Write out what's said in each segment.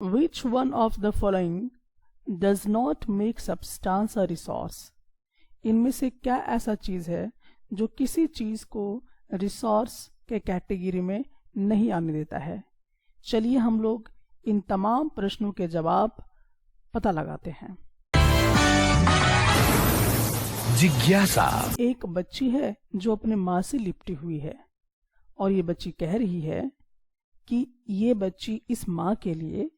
Which one of the following does not make substance a resource? इनमें से क्या ऐसा चीज है जो किसी चीज को रिसोर्स के कैटेगरी में नहीं आने देता है? चलिए हम लोग इन तमाम प्रश्नों के जवाब पता लगाते हैं। जिज्ञासा। एक बच्ची है जो अपने माँ से लिपटी हुई है और ये बच्ची कह रही है कि ये बच्ची इस माँ के लिए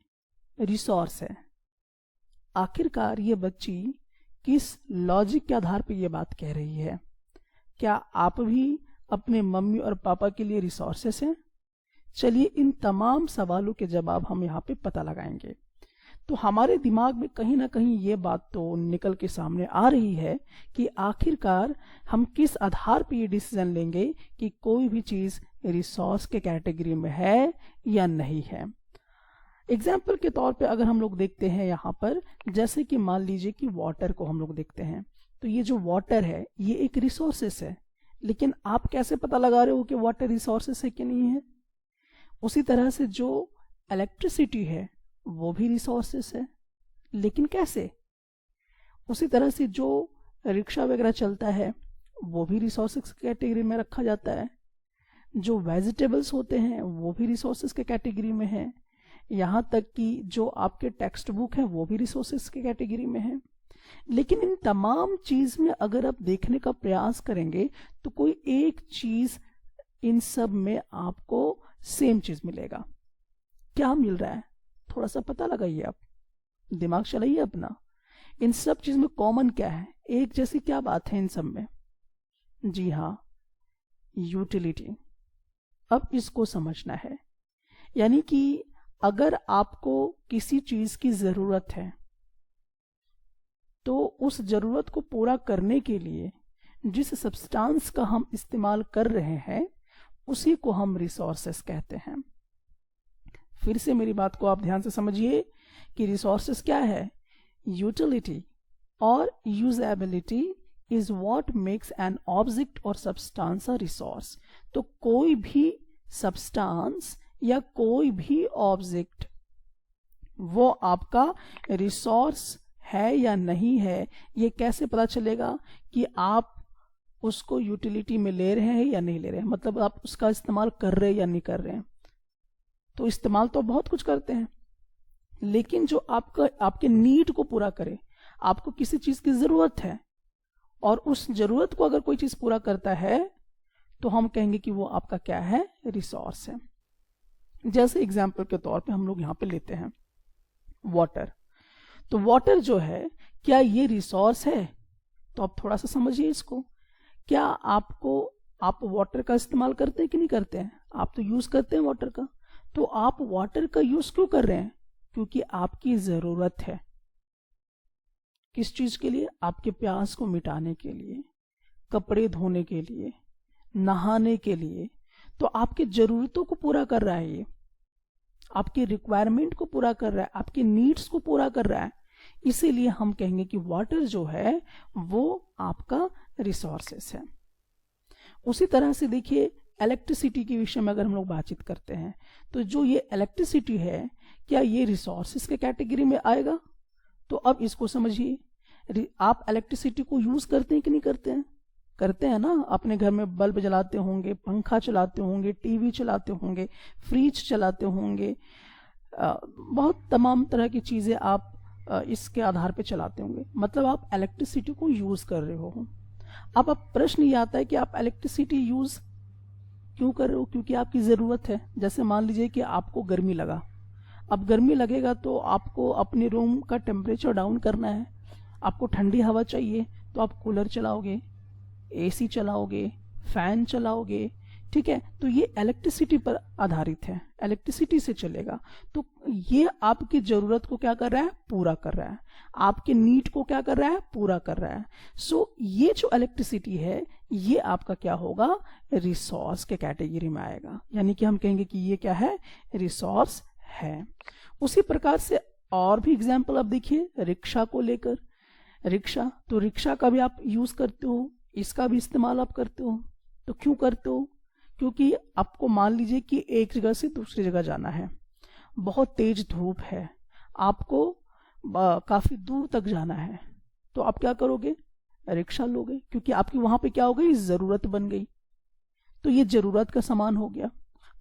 रिसोर्स है। आखिरकार ये बच्ची किस लॉजिक के आधार पर यह बात कह रही है? क्या आप भी अपने मम्मी और पापा के लिए रिसोर्सेस हैं? चलिए इन तमाम सवालों के जवाब हम यहाँ पे पता लगाएंगे। तो हमारे दिमाग में कहीं ना कहीं ये बात तो निकल के सामने आ रही है कि आखिरकार हम किस आधार पर ये डिसीजन लेंगे कि कोई भी चीज रिसोर्स के कैटेगरी में है या नहीं है। एग्जाम्पल के तौर पे अगर हम लोग देखते हैं यहाँ पर, जैसे कि मान लीजिए कि वाटर को हम लोग देखते हैं, तो ये जो वाटर है ये एक रिसोर्सेस है, लेकिन आप कैसे पता लगा रहे हो कि वाटर रिसोर्सेस है कि नहीं है? उसी तरह से जो इलेक्ट्रिसिटी है वो भी रिसोर्सेस है, लेकिन कैसे? उसी तरह से जो रिक्शा वगैरह चलता है वो भी रिसोर्सेस कैटेगरी में रखा जाता है। जो वेजिटेबल्स होते हैं वो भी रिसोर्सेस के कैटेगरी में है। यहाँ तक कि जो आपके टेक्स्ट बुक है वो भी रिसोर्सेस के कैटेगरी में है। लेकिन इन तमाम चीज में अगर आप देखने का प्रयास करेंगे तो कोई एक चीज इन सब में आपको सेम चीज मिलेगा। क्या मिल रहा है? थोड़ा सा पता लगाइए, आप दिमाग चलाइए अपना। इन सब चीज में कॉमन क्या है? एक जैसी क्या बात है इन सब में? जी हाँ, यूटिलिटी। अब इसको समझना है, यानी कि अगर आपको किसी चीज की जरूरत है तो उस जरूरत को पूरा करने के लिए जिस सब्सटेंस का हम इस्तेमाल कर रहे हैं उसी को हम रिसोर्सेस कहते हैं। फिर से मेरी बात को आप ध्यान से समझिए कि रिसोर्सेस क्या है? यूटिलिटी और usability is what makes an object और सब्सटेंस अ रिसोर्स। तो कोई भी सब्सटेंस या कोई भी ऑब्जेक्ट वो आपका रिसोर्स है या नहीं है, ये कैसे पता चलेगा कि आप उसको यूटिलिटी में ले रहे हैं या नहीं ले रहे हैं? मतलब आप उसका इस्तेमाल कर रहे हैं या नहीं कर रहे हैं। तो इस्तेमाल तो बहुत कुछ करते हैं, लेकिन जो आपके नीड को पूरा करे, आपको किसी चीज की जरूरत है और उस जरूरत को अगर कोई चीज पूरा करता है तो हम कहेंगे कि वो आपका क्या है? रिसोर्स है। जैसे एग्जाम्पल के तौर पे हम लोग यहाँ पे लेते हैं वाटर। तो वाटर जो है, क्या ये रिसोर्स है? तो आप थोड़ा सा समझिए इसको। क्या आप वाटर का इस्तेमाल करते हैं कि नहीं करते हैं? आप तो यूज करते हैं वाटर का। तो आप वाटर का यूज क्यों कर रहे हैं? क्योंकि आपकी जरूरत है। किस चीज के लिए? आपके प्यास को मिटाने के लिए, कपड़े धोने के लिए, नहाने के लिए। तो आपकी जरूरतों को पूरा कर रहा है, ये आपकी रिक्वायरमेंट को पूरा कर रहा है, आपकी नीड्स को पूरा कर रहा है। इसीलिए हम कहेंगे कि वाटर जो है वो आपका रिसोर्सेस है। उसी तरह से देखिए इलेक्ट्रिसिटी के विषय में अगर हम लोग बातचीत करते हैं तो जो ये इलेक्ट्रिसिटी है, क्या ये रिसोर्सेस के कैटेगरी में आएगा? तो अब इसको समझिए, आप इलेक्ट्रिसिटी को यूज करते हैं कि नहीं करते हैं? करते हैं ना। अपने घर में बल्ब जलाते होंगे, पंखा चलाते होंगे, टीवी चलाते होंगे, फ्रिज चलाते होंगे, बहुत तमाम तरह की चीजें आप इसके आधार पे चलाते होंगे। मतलब आप इलेक्ट्रिसिटी को यूज कर रहे हो। अब प्रश्न ये आता है कि आप इलेक्ट्रिसिटी यूज क्यों कर रहे हो? क्योंकि आपकी जरूरत है। जैसे मान लीजिए कि आपको गर्मी लगा, अब गर्मी लगेगा तो आपको अपने रूम का टेम्परेचर डाउन करना है, आपको ठंडी हवा चाहिए तो आप कूलर चलाओगे, एसी चलाओगे, फैन चलाओगे, ठीक है। तो ये इलेक्ट्रिसिटी पर आधारित है, इलेक्ट्रिसिटी से चलेगा। तो ये आपकी जरूरत को क्या कर रहा है? पूरा कर रहा है। आपके नीड को क्या कर रहा है? पूरा कर रहा है। सो ये जो इलेक्ट्रिसिटी है ये आपका क्या होगा? रिसोर्स के कैटेगरी में आएगा। यानी कि हम कहेंगे कि ये क्या है? रिसोर्स है। उसी प्रकार से और भी एग्जाम्पल आप देखिए, रिक्शा को लेकर। रिक्शा, तो रिक्शा का भी आप यूज करते हो, इसका भी इस्तेमाल आप करते हो। तो क्यों करते हो? क्योंकि आपको मान लीजिए कि एक जगह से दूसरी जगह जाना है, बहुत तेज धूप है, आपको काफी दूर तक जाना है, तो आप क्या करोगे? रिक्शा लोगे, क्योंकि आपकी वहां पे क्या हो गई? जरूरत बन गई। तो ये जरूरत का सामान हो गया,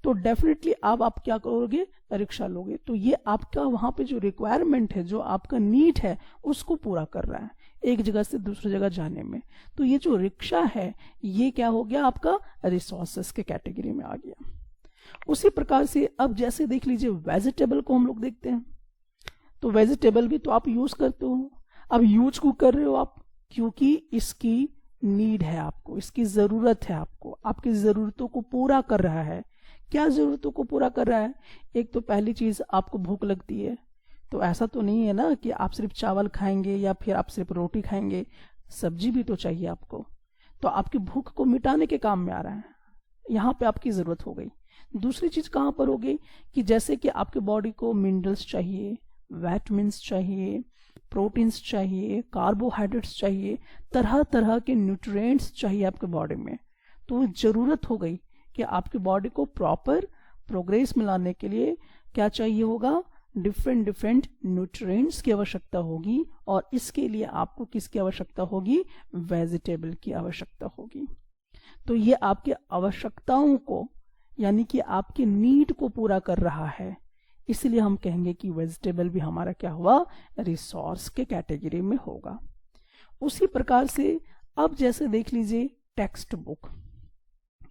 तो डेफिनेटली आप क्या करोगे? रिक्शा लोगे। तो ये आपका वहां पे जो रिक्वायरमेंट है, जो आपका नीड है, उसको पूरा कर रहा है एक जगह से दूसरी जगह जाने में। तो ये जो रिक्शा है, ये क्या हो गया? आपका रिसोर्सेस के कैटेगरी में आ गया। उसी प्रकार से अब जैसे देख लीजिए, वेजिटेबल को हम लोग देखते हैं, तो वेजिटेबल भी तो आप यूज करते हो। अब यूज को कर रहे हो आप क्योंकि इसकी नीड है, आपको इसकी जरूरत है, आपको आपकी जरूरतों को पूरा कर रहा है। क्या जरूरतों को पूरा कर रहा है? एक तो पहली चीज, आपको भूख लगती है, तो ऐसा तो नहीं है ना कि आप सिर्फ चावल खाएंगे या फिर आप सिर्फ रोटी खाएंगे, सब्जी भी तो चाहिए आपको। तो आपकी भूख को मिटाने के काम में आ रहा है, यहाँ पे आपकी जरूरत हो गई। दूसरी चीज कहाँ पर हो गई कि जैसे कि आपके बॉडी को मिनरल्स चाहिए, विटामिन्स चाहिए, प्रोटीन्स चाहिए, कार्बोहाइड्रेट्स चाहिए, तरह तरह के न्यूट्रिएंट्स चाहिए आपके बॉडी में। तो जरूरत हो गई कि आपकी बॉडी को प्रॉपर प्रोग्रेस में लाने के लिए क्या चाहिए होगा? डिफरेंट डिफरेंट न्यूट्रिएंट्स की आवश्यकता होगी, और इसके लिए आपको किसकी आवश्यकता होगी? वेजिटेबल की आवश्यकता होगी। तो ये आपकी आवश्यकताओं को, यानी कि आपके नीड को पूरा कर रहा है, इसलिए हम कहेंगे कि वेजिटेबल भी हमारा क्या हुआ? रिसोर्स के कैटेगरी में होगा। उसी प्रकार से अब जैसे देख लीजिए टेक्स्ट बुक,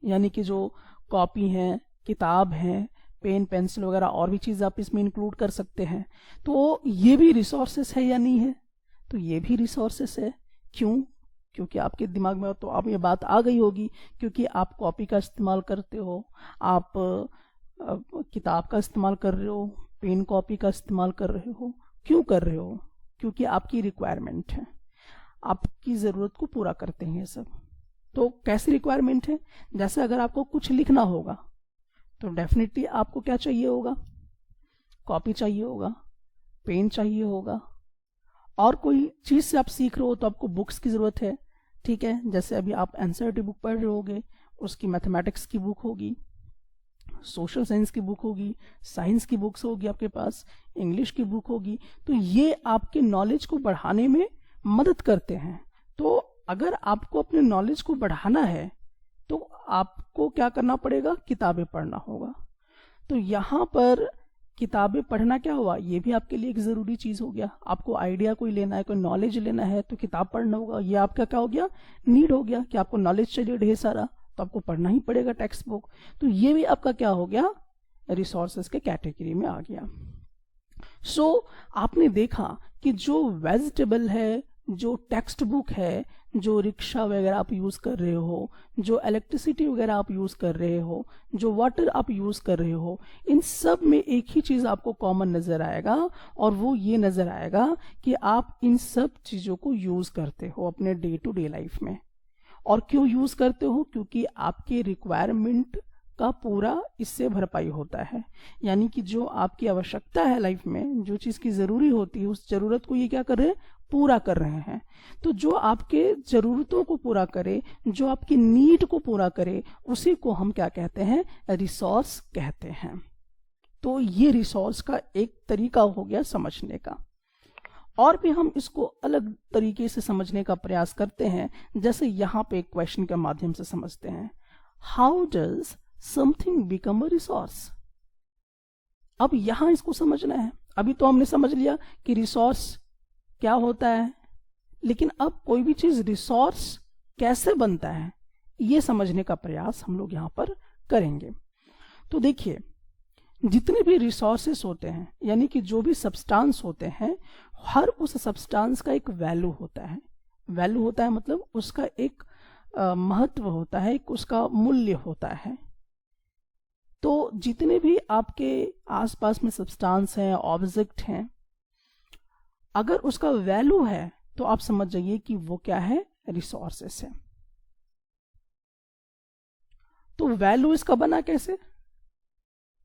यानी कि जो कॉपी है, किताब है, पेन पेंसिल वगैरह और भी चीज आप इसमें इंक्लूड कर सकते हैं। तो ये भी रिसोर्सेस है या नहीं है? तो ये भी रिसोर्सेस है। क्यों? क्योंकि आपके दिमाग में तो अब ये बात आ गई होगी, क्योंकि आप कॉपी का इस्तेमाल करते हो, आप किताब का इस्तेमाल कर रहे हो, पेन कॉपी का इस्तेमाल कर रहे हो। क्यों कर रहे हो? क्योंकि आपकी रिक्वायरमेंट है, आपकी जरूरत को पूरा करते हैं ये सब। तो कैसी रिक्वायरमेंट है? जैसे अगर आपको कुछ लिखना होगा तो डेफिनेटली आपको क्या चाहिए होगा? कॉपी चाहिए होगा, पेन चाहिए होगा, और कोई चीज से आप सीख रहे हो तो आपको बुक्स की जरूरत है। ठीक है, जैसे अभी आप एनसीईआरटी बुक पढ़ रहे होगे, उसकी मैथमेटिक्स की बुक होगी, सोशल साइंस की बुक होगी, साइंस की बुक्स होगी आपके पास, इंग्लिश की बुक होगी। तो ये आपके नॉलेज को बढ़ाने में मदद करते हैं। तो अगर आपको अपने नॉलेज को बढ़ाना है तो आपको क्या करना पड़ेगा? किताबें पढ़ना होगा। तो यहाँ पर किताबें पढ़ना क्या हुआ? ये भी आपके लिए एक जरूरी चीज हो गया। आपको आइडिया कोई लेना है, कोई नॉलेज लेना है, तो किताब पढ़ना होगा। ये आपका क्या हो गया? नीड हो गया कि आपको नॉलेज चाहिए ढेर सारा, तो आपको पढ़ना ही पड़ेगा टेक्स्ट बुक। तो ये भी आपका क्या हो गया? रिसोर्सेस के कैटेगरी में आ गया। सो आपने देखा कि जो वेजिटेबल है, जो टेक्स्ट बुक है, जो रिक्शा वगैरह आप यूज कर रहे हो, जो इलेक्ट्रिसिटी वगैरह आप यूज कर रहे हो, जो वाटर आप यूज कर रहे हो, इन सब में एक ही चीज आपको कॉमन नजर आएगा, और वो ये नजर आएगा कि आप इन सब चीजों को यूज करते हो अपने डे टू डे लाइफ में। और क्यों यूज करते हो? क्योंकि आपके रिक्वायरमेंट का पूरा इससे भरपाई होता है। यानी कि जो आपकी आवश्यकता है लाइफ में, जो चीज की जरूरी होती है, उस जरूरत को ये क्या कर रहे हैं? पूरा कर रहे हैं। तो जो आपके जरूरतों को पूरा करे, जो आपकी नीड को पूरा करे, उसी को हम क्या कहते हैं? रिसोर्स कहते हैं। तो ये रिसोर्स का एक तरीका हो गया समझने का। और भी हम इसको अलग तरीके से समझने का प्रयास करते हैं, जैसे यहाँ पे एक क्वेश्चन के माध्यम से समझते हैं, how does something become a resource? अब यहां इसको समझना है। अभी तो हमने समझ लिया कि रिसोर्स क्या होता है, लेकिन अब कोई भी चीज रिसोर्स कैसे बनता है, ये समझने का प्रयास हम लोग यहां पर करेंगे। तो देखिए, जितने भी रिसोर्सेस होते हैं, यानी कि जो भी सब्सटेंस होते हैं, हर उस सब्सटेंस का एक वैल्यू होता है। वैल्यू होता है मतलब उसका एक महत्व होता है, एक उसका मूल्य होता है। तो जितने भी आपके आसपास में सब्सटेंस हैं, ऑब्जेक्ट हैं, अगर उसका वैल्यू है तो आप समझ जाइए कि वो क्या है? रिसोर्सेस है। तो वैल्यू इसका बना कैसे?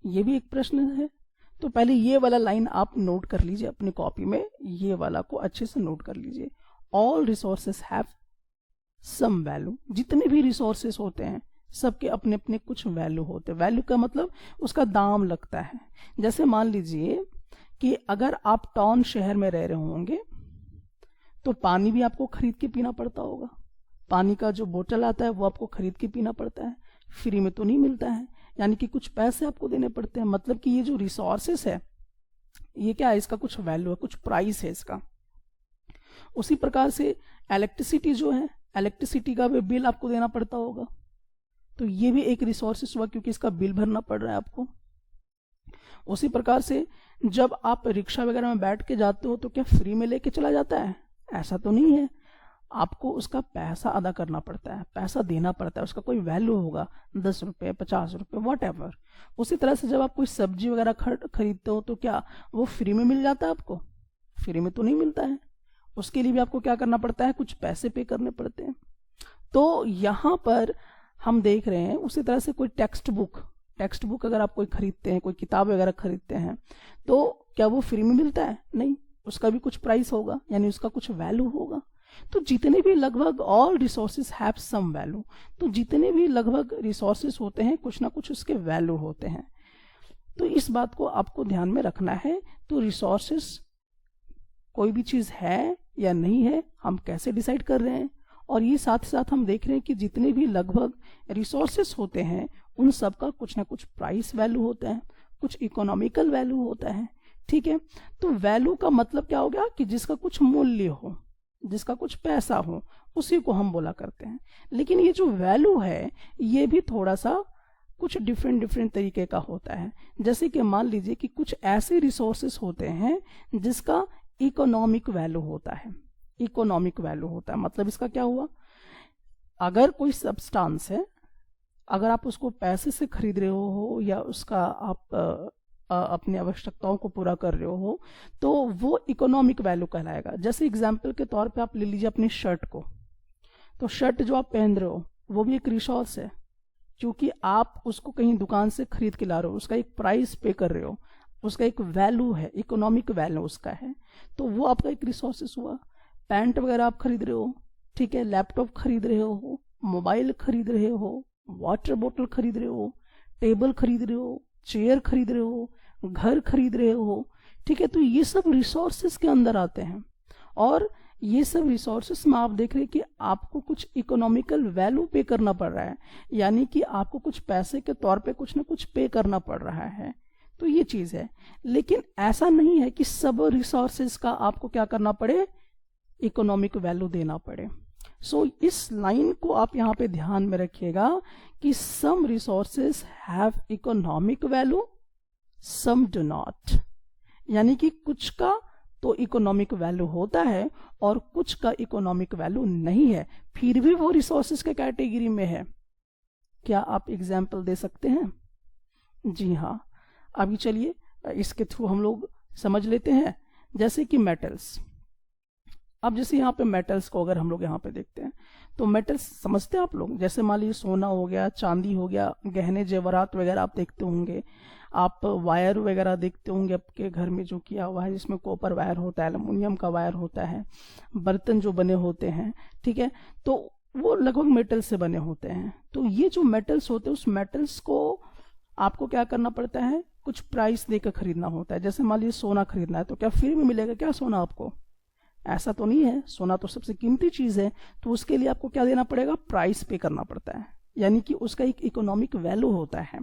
ये भी एक प्रश्न है। तो पहले ये वाला लाइन आप नोट कर लीजिए अपनी कॉपी में, ये वाला को अच्छे से नोट कर लीजिए। All resources have some value. जितने भी रिसोर्सेस होते हैं सबके अपने अपने कुछ वैल्यू होते हैं। वैल्यू का मतलब उसका दाम लगता है। जैसे मान लीजिए कि अगर आप टाउन शहर में रह रहे होंगे तो पानी भी आपको खरीद के पीना पड़ता होगा। पानी का जो बोतल आता है वो आपको खरीद के पीना पड़ता है, फ्री में तो नहीं मिलता है, यानी कि कुछ पैसे आपको देने पड़ते हैं। मतलब कि ये जो रिसोर्सेस है ये क्या है, इसका कुछ वैल्यू है, कुछ प्राइस है इसका। उसी प्रकार से इलेक्ट्रिसिटी जो है, इलेक्ट्रिसिटी का भी बिल आपको देना पड़ता होगा, तो ये भी एक रिसोर्सेस हुआ क्योंकि इसका बिल भरना पड़ रहा है आपको। उसी प्रकार से जब आप रिक्शा वगैरह में बैठ के जाते हो तो क्या फ्री में लेके चला जाता है? ऐसा तो नहीं है, आपको उसका पैसा अदा करना पड़ता है, पैसा देना पड़ता है, उसका कोई वैल्यू होगा, 10 रुपए 50 रुपए वॉट एवर। उसी तरह से जब आप कोई सब्जी वगैरह खरीदते हो तो क्या वो फ्री में मिल जाता है आपको? फ्री में तो नहीं मिलता है, उसके लिए भी आपको क्या करना पड़ता है, कुछ पैसे पे करने पड़ते हैं। तो यहाँ पर हम देख रहे हैं उसी तरह से कोई टेक्स्ट बुक अगर आप कोई खरीदते हैं, कोई किताब वगैरह खरीदते हैं तो क्या वो फ्री में मिलता है? नहीं, उसका भी कुछ प्राइस होगा, यानी उसका कुछ वैल्यू होगा। तो जितने भी लगभग all resources have some value, तो जितने भी लगभग रिसोर्सेस होते हैं कुछ ना कुछ उसके वैल्यू होते हैं। तो इस बात को आपको ध्यान में रखना है। तो रिसोर्सेस कोई भी चीज है या नहीं है हम कैसे डिसाइड कर रहे हैं, और ये साथ साथ हम देख रहे हैं कि जितने भी लगभग रिसोर्सेस होते हैं उन सब का कुछ ना कुछ प्राइस वैल्यू होता है, कुछ इकोनॉमिकल वैल्यू होता है। ठीक है, तो वैल्यू का मतलब क्या हो गया कि जिसका कुछ मूल्य हो, जिसका कुछ पैसा हो, उसी को हम बोला करते हैं। लेकिन ये जो वैल्यू है ये भी थोड़ा सा कुछ डिफरेंट तरीके का होता है। जैसे कि मान लीजिए कि कुछ ऐसे रिसोर्सेस होते हैं जिसका इकोनॉमिक वैल्यू होता है। इकोनॉमिक वैल्यू होता है मतलब इसका क्या हुआ, अगर कोई सब्सटेंस है, अगर आप उसको पैसे से खरीद रहे हो या उसका आप अपनी आवश्यकताओं को पूरा कर रहे हो तो वो इकोनॉमिक वैल्यू कहलाएगा। जैसे एग्जाम्पल के तौर पे आप ले लीजिए अपनी शर्ट को, तो शर्ट जो आप पहन रहे हो वो भी एक रिसोर्स है, क्योंकि आप उसको कहीं दुकान से खरीद के ला रहे हो, उसका एक प्राइस पे कर रहे हो, उसका एक वैल्यू है, इकोनॉमिक वैल्यू उसका है, तो वो आपका एक रिसोर्सेस हुआ। पैंट वगैरह आप खरीद रहे हो, ठीक है, लैपटॉप खरीद रहे हो, मोबाइल खरीद रहे हो, वाटर बोतल खरीद रहे हो, टेबल खरीद रहे हो, चेयर खरीद रहे हो, घर खरीद रहे हो, ठीक है, तो ये सब रिसोर्सेस के अंदर आते हैं। और ये सब रिसोर्सेस में आप देख रहे हैं कि आपको कुछ इकोनॉमिकल वैल्यू पे करना पड़ रहा है, यानी कि आपको कुछ पैसे के तौर पे कुछ ना कुछ पे करना पड़ रहा है। तो ये चीज है, लेकिन ऐसा नहीं है कि सब रिसोर्सेस का आपको क्या करना पड़े, इकोनॉमिक वैल्यू देना पड़े। सो इस लाइन को आप यहाँ पे ध्यान में रखिएगा कि some resources have economic value, some do not, यानी कि कुछ का तो इकोनॉमिक वैल्यू होता है और कुछ का इकोनॉमिक वैल्यू नहीं है, फिर भी वो रिसोर्सेस के कैटेगरी में है। क्या आप एग्जाम्पल दे सकते हैं? जी हाँ, अभी चलिए इसके थ्रू हम लोग समझ लेते हैं। जैसे कि मेटल्स, अब जैसे यहाँ पे मेटल्स को अगर हम लोग यहाँ पे देखते हैं तो मेटल्स समझते हैं आप लोग, जैसे मान लीजिए सोना हो गया, चांदी हो गया, गहने जेवरात वगैरह आप देखते होंगे, आप वायर वगैरह देखते होंगे आपके घर में जो किया हुआ है, जिसमें कॉपर वायर होता है, एल्युमिनियम का वायर होता है, बर्तन जो बने होते हैं, ठीक है, तो वो लगभग मेटल से बने होते हैं। तो ये जो मेटल्स होते हैं उस मेटल्स को आपको क्या करना पड़ता है, कुछ प्राइस देकर खरीदना होता है। जैसे मान लीजिए सोना खरीदना है तो क्या फ्री में मिलेगा क्या सोना आपको? ऐसा तो नहीं है, सोना तो सबसे कीमती चीज है, तो उसके लिए आपको क्या देना पड़ेगा, प्राइस पे करना पड़ता है, यानी कि उसका एक इकोनॉमिक वैल्यू होता है,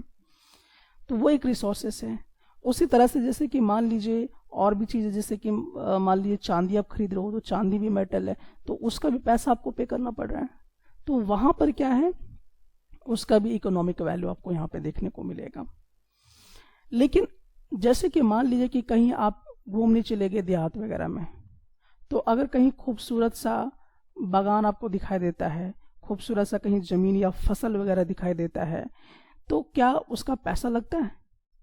तो वो एक रिसोर्सेस है। उसी तरह से जैसे कि मान लीजिए और भी चीजें, जैसे कि मान लीजिए चांदी आप खरीद रहे हो तो चांदी भी मेटल है, तो उसका भी पैसा आपको पे करना पड़ रहा है, तो वहां पर क्या है, उसका भी इकोनॉमिक वैल्यू आपको यहाँ पे देखने को मिलेगा। लेकिन जैसे कि मान लीजिए कि कहीं आप घूमने चले गए देहात वगैरह में, तो अगर कहीं खूबसूरत सा बागान आपको दिखाई देता है, खूबसूरत सा कहीं जमीन या फसल वगैरह दिखाई देता है, तो क्या उसका पैसा लगता है?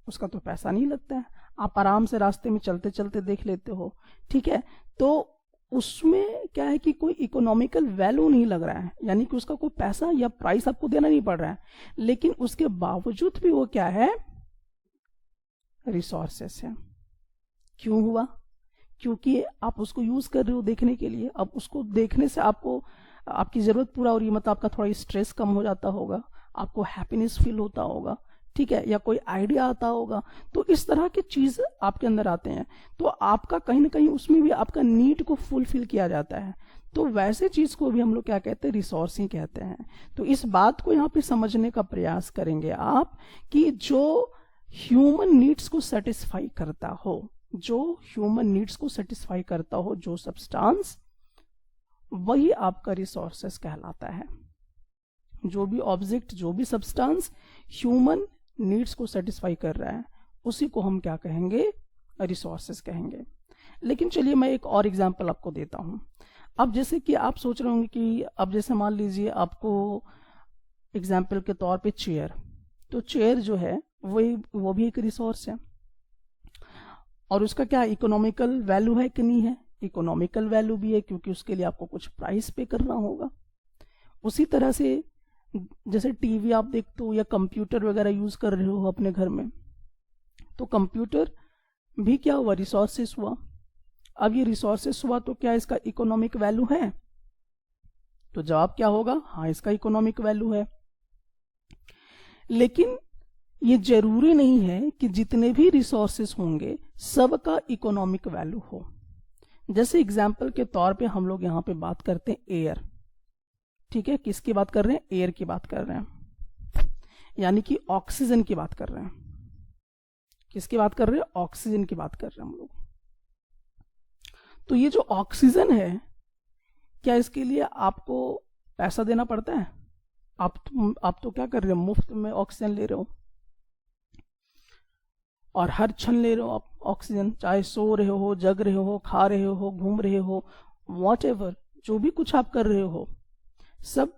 उसका तो पैसा नहीं लगता है, आप आराम से रास्ते में चलते चलते देख लेते हो, ठीक है, तो उसमें क्या है कि कोई इकोनॉमिकल वैल्यू नहीं लग रहा है, यानी कि उसका कोई पैसा या प्राइस आपको देना नहीं पड़ रहा है, लेकिन उसके बावजूद भी वो क्या है, रिसोर्सेस है। क्यों हुआ? क्योंकि आप उसको यूज कर रहे हो देखने के लिए, अब उसको देखने से आपको आपकी जरूरत पूरा हो रही है, मतलब आपका थोड़ा स्ट्रेस कम हो जाता होगा, आपको हैप्पीनेस फील होता होगा, ठीक है, या कोई आइडिया आता होगा। तो इस तरह की चीज आपके अंदर आते हैं, तो आपका कहीं ना कहीं उसमें भी आपका नीड को फुलफिल किया जाता है। तो वैसे चीज को भी हम लोग क्या कहते हैं, रिसोर्स ही कहते हैं। तो इस बात को यहाँ पे समझने का प्रयास करेंगे आप कि जो ह्यूमन नीड्स को सेटिस्फाई करता हो, जो ह्यूमन नीड्स को सेटिस्फाई करता हो जो सब्सटेंस, वही आपका रिसोर्सेस कहलाता है। जो भी ऑब्जेक्ट, जो भी सब्सटेंस ह्यूमन नीड्स को सेटिस्फाई कर रहा है, उसी को हम क्या कहेंगे, रिसोर्सेस कहेंगे। लेकिन चलिए मैं एक और एग्जांपल आपको देता हूं। अब जैसे कि आप सोच रहे होंगे कि अब जैसे मान लीजिए आपको एग्जांपल के तौर पे चेयर, तो चेयर जो है वो भी एक रिसोर्स है, और उसका क्या इकोनॉमिकल वैल्यू है कि नहीं है, इकोनॉमिकल वैल्यू भी है, क्योंकि उसके लिए आपको कुछ प्राइस पे करना होगा। उसी तरह से जैसे टीवी आप देखते हो या कंप्यूटर वगैरह यूज कर रहे हो अपने घर में, तो कंप्यूटर भी क्या हुआ, रिसोर्सेस हुआ। अब ये रिसोर्सेस हुआ तो क्या इसका इकोनॉमिक वैल्यू है, तो जवाब क्या होगा, हाँ इसका इकोनॉमिक वैल्यू है। लेकिन ये जरूरी नहीं है कि जितने भी रिसोर्सेस होंगे सबका इकोनॉमिक वैल्यू हो। जैसे एग्जाम्पल के तौर पे हम लोग यहाँ पे बात करते हैं एयर, ठीक है, किसकी बात कर रहे हैं, एयर की बात कर रहे हैं, यानी कि ऑक्सीजन की बात कर रहे हैं। किसकी बात कर रहे हैं, ऑक्सीजन की बात कर रहे हैं हम लोग। तो ये जो ऑक्सीजन है, क्या इसके लिए आपको पैसा देना पड़ता है? आप तो क्या कर रहे हो, मुफ्त में ऑक्सीजन ले रहे हो, और हर क्षण ले रहे हो आप ऑक्सीजन, चाहे सो रहे हो, जग रहे हो, खा रहे हो, घूम रहे हो, व्हाटएवर, जो भी कुछ आप कर रहे हो, सब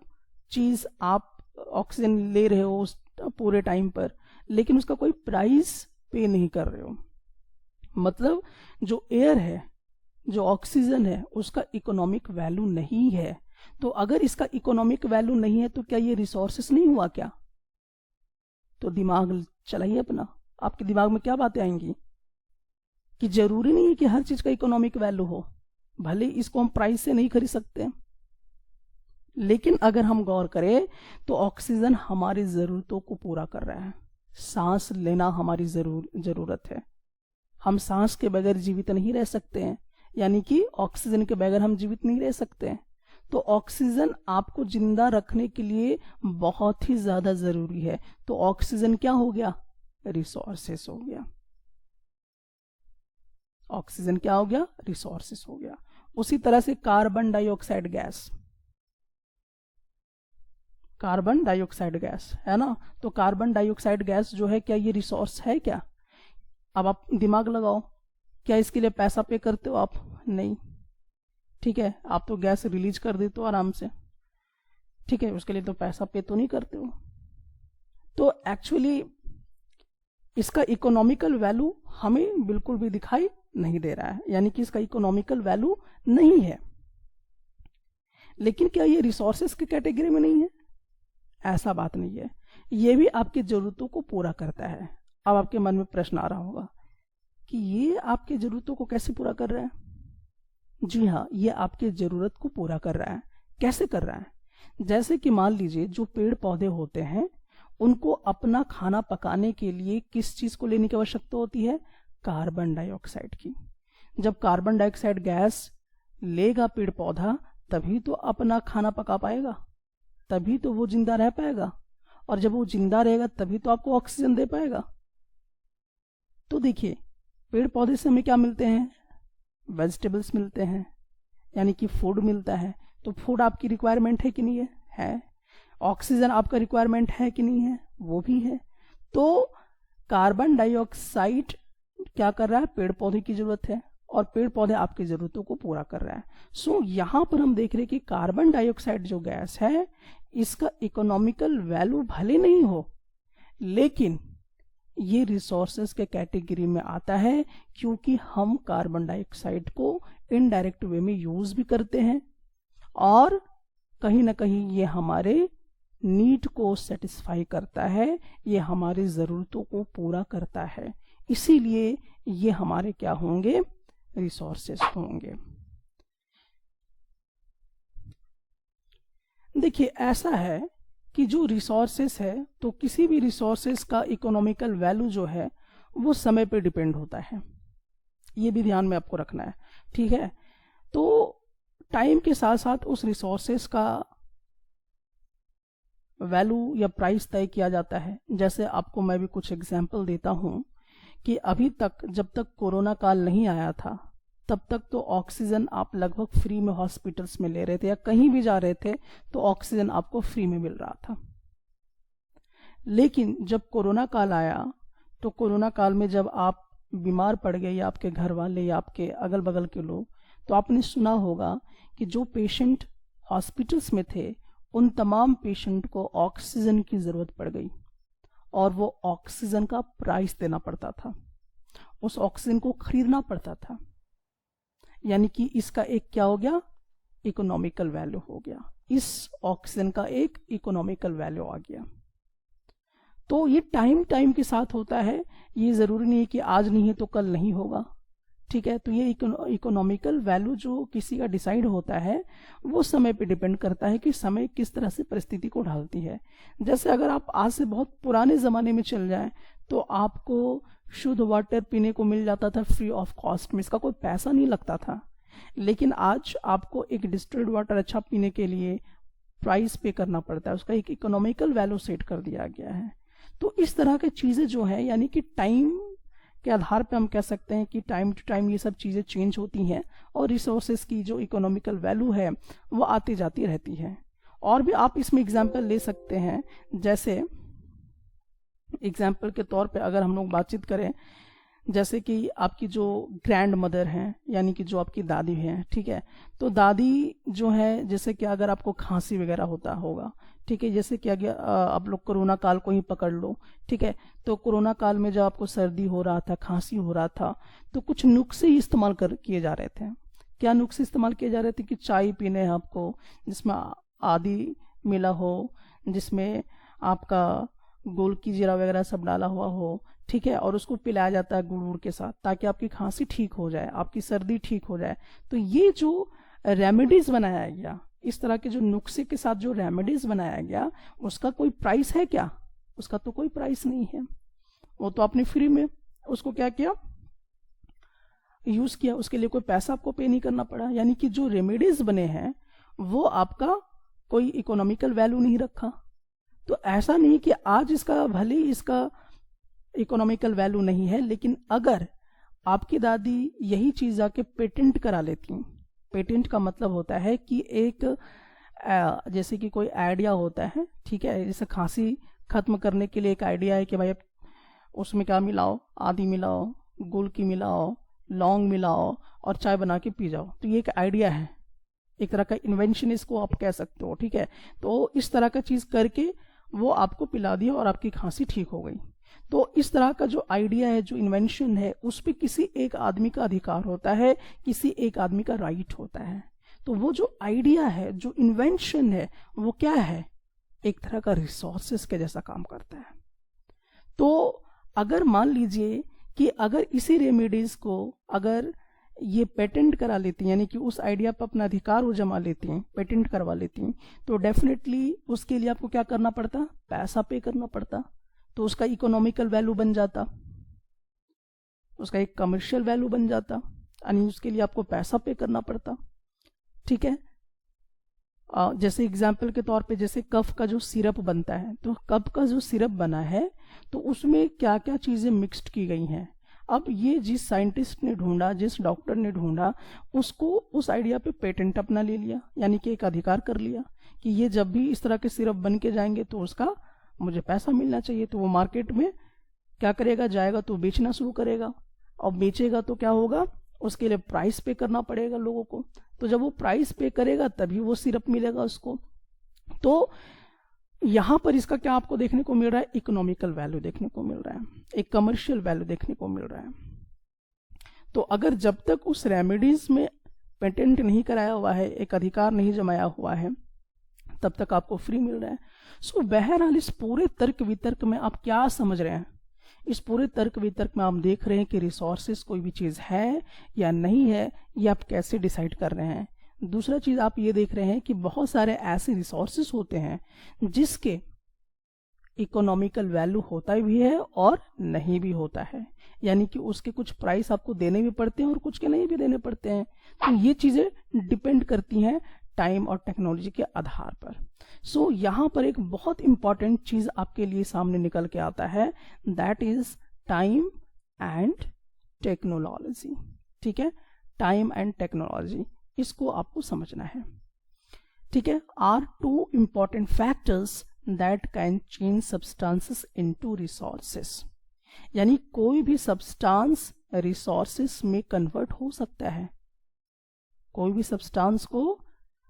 चीज आप ऑक्सीजन ले रहे हो उस पूरे टाइम पर, लेकिन उसका कोई प्राइस पे नहीं कर रहे हो। मतलब जो एयर है, जो ऑक्सीजन है, उसका इकोनॉमिक वैल्यू नहीं है। तो अगर इसका इकोनॉमिक वैल्यू नहीं है तो क्या ये रिसोर्सेस नहीं हुआ क्या? तो दिमाग चलाइए अपना, आपके दिमाग में क्या बातें आएंगी कि जरूरी नहीं है कि हर चीज का इकोनॉमिक वैल्यू हो, भले इसको हम प्राइस से नहीं खरीद सकते, लेकिन अगर हम गौर करें तो ऑक्सीजन हमारी जरूरतों को पूरा कर रहा है। सांस लेना हमारी जरूरत है, हम सांस के बगैर जीवित नहीं रह सकते हैं, यानी कि ऑक्सीजन के बगैर हम जीवित नहीं रह सकते हैं। तो ऑक्सीजन आपको जिंदा रखने के लिए बहुत ही ज्यादा जरूरी है। तो ऑक्सीजन क्या हो गया, रिसोर्सेस हो गया। ऑक्सीजन क्या हो गया, रिसोर्सेस हो गया। उसी तरह से carbon dioxide gas, carbon dioxide gas है ना, तो कार्बन डाइऑक्साइड गैस जो है, क्या ये रिसोर्स है क्या? अब आप दिमाग लगाओ, क्या इसके लिए पैसा पे करते हो आप? नहीं, ठीक है, आप तो गैस रिलीज कर देते हो आराम से, ठीक है, उसके लिए तो पैसा पे तो नहीं करते हो। तो एक्चुअली इसका इकोनॉमिकल वैल्यू हमें बिल्कुल भी दिखाई नहीं दे रहा है, यानी कि इसका इकोनॉमिकल वैल्यू नहीं है। लेकिन क्या ये रिसोर्सेस की कैटेगरी में नहीं है? ऐसा बात नहीं है, ये भी आपकी जरूरतों को पूरा करता है। अब आपके मन में प्रश्न आ रहा होगा कि ये आपकी जरूरतों को कैसे पूरा कर रहा है? जी हाँ, ये आपकी जरूरत को पूरा कर रहा है। कैसे कर रहा है? जैसे कि मान लीजिए जो पेड़ पौधे होते हैं, उनको अपना खाना पकाने के लिए किस चीज को लेने की आवश्यकता होती है? कार्बन डाइऑक्साइड की। जब कार्बन डाइऑक्साइड गैस लेगा पेड़ पौधा, तभी तो अपना खाना पका पाएगा, तभी तो वो जिंदा रह पाएगा, और जब वो जिंदा रहेगा तभी तो आपको ऑक्सीजन दे पाएगा। तो देखिए, पेड़ पौधे से हमें क्या मिलते हैं? वेजिटेबल्स मिलते हैं, यानी कि फूड मिलता है। तो फूड आपकी रिक्वायरमेंट है कि नहीं है? है। ऑक्सीजन आपका रिक्वायरमेंट है कि नहीं है? वो भी है। तो कार्बन डाइऑक्साइड क्या कर रहा है? पेड़ पौधे की जरूरत है, और पेड़ पौधे आपकी जरूरतों को पूरा कर रहा है। सो यहां पर हम देख रहे हैं कि कार्बन डाइऑक्साइड जो गैस है, इसका इकोनॉमिकल वैल्यू भले नहीं हो, लेकिन ये रिसोर्सेस के कैटेगरी में आता है, क्योंकि हम कार्बन डाइऑक्साइड को इनडायरेक्ट वे में यूज भी करते हैं, और कहीं ना कहीं ये हमारे नीड को सेटिस्फाई करता है, ये हमारी जरूरतों को पूरा करता है। इसीलिए ये हमारे क्या होंगे? रिसोर्सेस होंगे। देखिए, ऐसा है कि जो रिसोर्सेस है, तो किसी भी रिसोर्सेस का इकोनॉमिकल वैल्यू जो है वो समय पे डिपेंड होता है, ये भी ध्यान में आपको रखना है, ठीक है। तो टाइम के साथ साथ उस रिसोर्सेस का वैल्यू या प्राइस तय किया जाता है। जैसे आपको मैं भी कुछ एग्जांपल देता हूं कि अभी तक, जब तक कोरोना काल नहीं आया था, तब तक तो ऑक्सीजन आप लगभग फ्री में हॉस्पिटल्स में ले रहे थे, या कहीं भी जा रहे थे तो ऑक्सीजन आपको फ्री में मिल रहा था। लेकिन जब कोरोना काल आया, तो कोरोना काल में जब आप बीमार पड़ गए, या आपके घर वाले या आपके अगल बगल के लोग, तो आपने सुना होगा कि जो पेशेंट हॉस्पिटल्स में थे उन तमाम पेशेंट को ऑक्सीजन की जरूरत पड़ गई, और वो ऑक्सीजन का प्राइस देना पड़ता था, उस ऑक्सीजन को खरीदना पड़ता था। यानी कि इसका एक क्या हो गया, इकोनॉमिकल वैल्यू हो गया, इस ऑक्सीजन का एक इकोनॉमिकल वैल्यू आ गया। तो ये टाइम के साथ होता है, ये जरूरी नहीं है कि आज नहीं है तो कल नहीं होगा, ठीक है। तो ये इकोनॉमिकल वैल्यू जो किसी का डिसाइड होता है वो समय पे डिपेंड करता है कि समय किस तरह से परिस्थिति को ढालती है। जैसे अगर आप आज से बहुत पुराने जमाने में चल जाएं तो आपको शुद्ध वाटर पीने को मिल जाता था फ्री ऑफ कॉस्ट में, इसका कोई पैसा नहीं लगता था। लेकिन आज आपको एक डिस्टिल्ड वाटर अच्छा पीने के लिए प्राइस पे करना पड़ता है, उसका एक इकोनॉमिकल वैल्यू सेट कर दिया गया है। तो इस तरह की चीजें जो है, यानी कि टाइम के आधार पे हम कह सकते हैं कि टाइम टू टाइम ये सब चीजें चेंज होती हैं, और रिसोर्सेस की जो इकोनॉमिकल वैल्यू है वो आती जाती रहती है। और भी आप इसमें एग्जांपल ले सकते हैं, जैसे एग्जांपल के तौर पे अगर हम लोग बातचीत करें, जैसे कि आपकी जो ग्रैंड मदर हैं, यानी कि जो आपकी दादी हैं, ठीक है। तो दादी जो है, जैसे कि अगर आपको खांसी वगैरह होता होगा, ठीक है, जैसे कि अगर आप लोग कोरोना काल को ही पकड़ लो, ठीक है। तो कोरोना काल में जब आपको सर्दी हो रहा था, खांसी हो रहा था, तो कुछ नुस्खे ही इस्तेमाल किए जा रहे थे। क्या नुस्खे इस्तेमाल किए जा रहे थे कि चाय पीने हैं आपको जिसमें आदि मिला हो, जिसमें आपका गोल की जीरा वगैरह सब डाला हुआ हो, ठीक है, और उसको पिलाया जाता है गुड़ के साथ, ताकि आपकी खांसी ठीक हो जाए, आपकी सर्दी ठीक हो जाए। तो ये जो रेमेडीज बनाया गया, इस तरह के जो नुस्खे के साथ जो रेमेडीज बनाया गया, उसका कोई प्राइस है क्या? उसका तो कोई प्राइस नहीं है, वो तो आपने फ्री में उसको क्या किया, यूज किया, उसके लिए कोई पैसा आपको पे नहीं करना पड़ा। यानी कि जो रेमेडीज बने हैं वो आपका कोई इकोनॉमिकल वैल्यू नहीं रखा। तो ऐसा नहीं कि आज इसका भले इसका इकोनॉमिकल वैल्यू नहीं है, लेकिन अगर आपकी दादी यही चीज जाके पेटेंट करा लेती, पेटेंट का मतलब होता है कि एक जैसे कि कोई आइडिया होता है, ठीक है, जैसे खांसी खत्म करने के लिए एक आइडिया है कि भाई उसमें क्या मिलाओ, आदि मिलाओ, गुड़ की मिलाओ, लौंग मिलाओ और चाय बना के पी जाओ। तो ये एक आइडिया है, एक तरह का इन्वेंशन इसको आप कह सकते हो, ठीक है। तो इस तरह का चीज करके वो आपको पिला दिया और आपकी खांसी ठीक हो गई। तो इस तरह का जो आइडिया है, जो इन्वेंशन है, उस पर किसी एक आदमी का अधिकार होता है, किसी एक आदमी का राइट होता है। तो वो जो आइडिया है, जो इन्वेंशन है, वो क्या है, एक तरह का रिसोर्सेस के जैसा काम करता है। तो अगर मान लीजिए कि अगर इसी रेमेडीज को अगर ये पेटेंट करा लेती हैं, यानी कि उस आइडिया पर अपना अधिकार वो जमा लेती हैं, पेटेंट करवा लेती हैं, तो डेफिनेटली उसके लिए आपको क्या करना पड़ता, पैसा पे करना पड़ता। तो उसका इकोनॉमिकल वैल्यू बन जाता, उसका एक कमर्शियल वैल्यू बन जाता, यानी उसके लिए आपको पैसा पे करना पड़ता, ठीक है। जैसे एग्जाम्पल के तौर पे, जैसे कफ का जो सिरप बनता है, तो कफ का जो सिरप बना है तो उसमें क्या क्या चीजें मिक्स्ड की गई हैं। अब ये जिस साइंटिस्ट ने ढूंढा, जिस डॉक्टर ने ढूंढा, उसको उस आइडिया पे पेटेंट अपना ले लिया, यानी कि एक अधिकार कर लिया कि ये जब भी इस तरह के सिरप बन के जाएंगे तो उसका मुझे पैसा मिलना चाहिए। तो वो मार्केट में क्या करेगा, जाएगा तो बेचना शुरू करेगा, और बेचेगा तो क्या होगा, उसके लिए प्राइस पे करना पड़ेगा लोगों को। तो जब वो प्राइस पे करेगा तभी वो सिरप मिलेगा उसको। तो यहां पर इसका क्या आपको देखने को मिल रहा है, इकोनॉमिकल वैल्यू देखने को मिल रहा है, एक कमर्शियल वैल्यू देखने को मिल रहा है। तो अगर जब तक उस रेमेडीज में पेटेंट नहीं कराया हुआ है, एक अधिकार नहीं जमाया हुआ है, तब तक आपको फ्री मिल रहा है। सो बहरहाल इस पूरे तर्क वितर्क में आप क्या समझ रहे हैं, इस पूरे तर्क वितर्क में आप देख रहे हैं कि रिसोर्सेस कोई भी चीज है या नहीं है, ये आप कैसे डिसाइड कर रहे हैं। दूसरा चीज आप ये देख रहे हैं कि बहुत सारे ऐसे रिसोर्सेस होते हैं जिसके इकोनॉमिकल वैल्यू होता भी है और नहीं भी होता है, यानी कि उसके कुछ प्राइस आपको देने भी पड़ते हैं और कुछ के नहीं भी देने पड़ते हैं। तो ये चीजें डिपेंड करती हैं टाइम और टेक्नोलॉजी के आधार पर। सो यहाँ पर एक बहुत इंपॉर्टेंट चीज आपके लिए सामने निकल के आता है, that is time and technology. ठीक है, टाइम एंड टेक्नोलॉजी, इसको आपको समझना है। ठीक है, are two important factors that can change substances into resources, यानी कोई भी सब्सटेंस रिसोर्सेस में कन्वर्ट हो सकता है, कोई भी सब्सटेंस को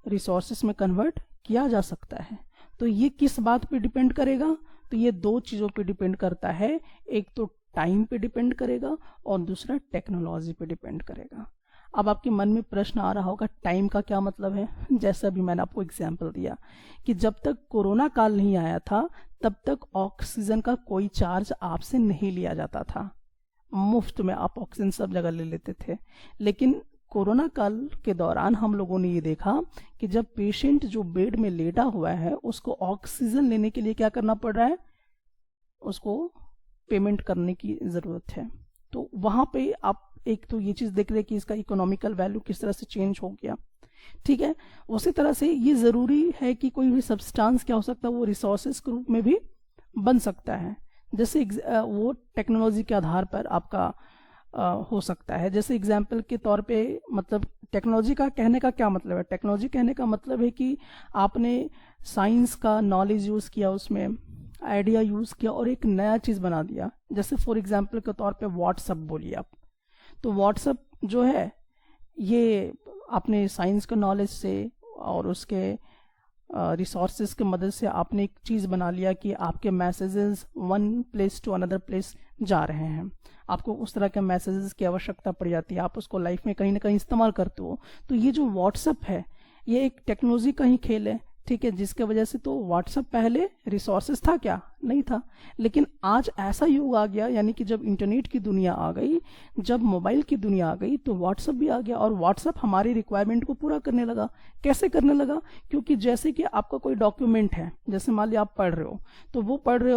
रिसोर्सेस में कन्वर्ट किया जा सकता है। तो ये किस बात पे डिपेंड करेगा? तो ये दो चीजों पे डिपेंड करता है, एक तो टाइम पे डिपेंड करेगा और दूसरा टेक्नोलॉजी पे डिपेंड करेगा। अब आपके मन में प्रश्न आ रहा होगा टाइम का क्या मतलब है? जैसा अभी मैंने आपको एग्जाम्पल दिया कि जब तक कोरोना काल नहीं आया था तब तक ऑक्सीजन का कोई चार्ज आपसे नहीं लिया जाता था, मुफ्त में आप ऑक्सीजन सब जगह ले लेते थे। लेकिन कोरोना काल के दौरान हम लोगों ने ये देखा कि जब पेशेंट जो बेड में लेटा हुआ है उसको ऑक्सीजन लेने के लिए क्या करना पड़ रहा है, उसको पेमेंट करने की जरूरत है। तो वहां पे आप एक तो ये चीज देख रहे कि इसका इकोनॉमिकल वैल्यू किस तरह से चेंज हो गया। ठीक है, उसी तरह से ये जरूरी है कि कोई भी सब्सटेंस क्या हो सकता है, वो रिसोर्सेस के रूप में भी बन सकता है। जैसे वो टेक्नोलॉजी के आधार पर आपका हो सकता है। जैसे एग्जाम्पल के तौर पे, मतलब टेक्नोलॉजी का कहने का क्या मतलब है? टेक्नोलॉजी कहने का मतलब है कि आपने साइंस का नॉलेज यूज किया, उसमें आइडिया यूज किया और एक नया चीज बना दिया। जैसे फॉर एग्जाम्पल के तौर पे व्हाट्सएप बोलिए आप, तो व्हाट्सएप जो है ये आपने साइंस के नॉलेज से और उसके रिसोर्सेज के मदद से आपने एक चीज बना लिया कि आपके messages one place to another place जा रहे हैं, आपको उस तरह के मैसेजेस की आवश्यकता पड़ जाती है, आप उसको लाइफ में कहीं ना कहीं इस्तेमाल करते हो। तो ये जो व्हाट्सएप है ये एक टेक्नोलॉजी का ही खेल है। ठीक है, जिसके वजह से तो व्हाट्सएप पहले रिसोर्सेज था क्या? नहीं था। लेकिन आज ऐसा युग आ गया, यानी कि जब इंटरनेट की दुनिया आ गई, जब मोबाइल की दुनिया आ गई, तो व्हाट्सएप भी आ गया और व्हाट्सएप हमारी रिक्वायरमेंट को पूरा करने लगा। कैसे करने लगा? क्योंकि जैसे कि आपका कोई डॉक्यूमेंट है, जैसे मान लिया आप पढ़ रहे हो,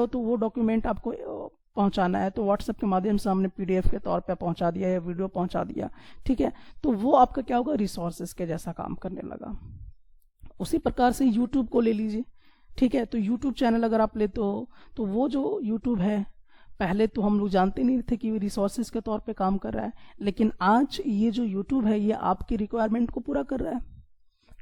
तो वो डॉक्यूमेंट आपको पहुंचाना है, तो व्हाट्सएप के माध्यम से हमने पीडीएफ के तौर पे पहुंचा दिया या वीडियो पहुंचा दिया। ठीक है, तो वो आपका क्या होगा, रिसोर्सेज के जैसा काम करने लगा। उसी प्रकार से यूट्यूब को ले लीजिए। ठीक है, तो यूट्यूब चैनल अगर आप लेते हो तो वो जो यूट्यूब है, पहले तो हम लोग जानते नहीं थे कि रिसोर्सेज के तौर पे काम कर रहा है, लेकिन आज ये जो यूट्यूब है ये आपकी रिक्वायरमेंट को पूरा कर रहा है।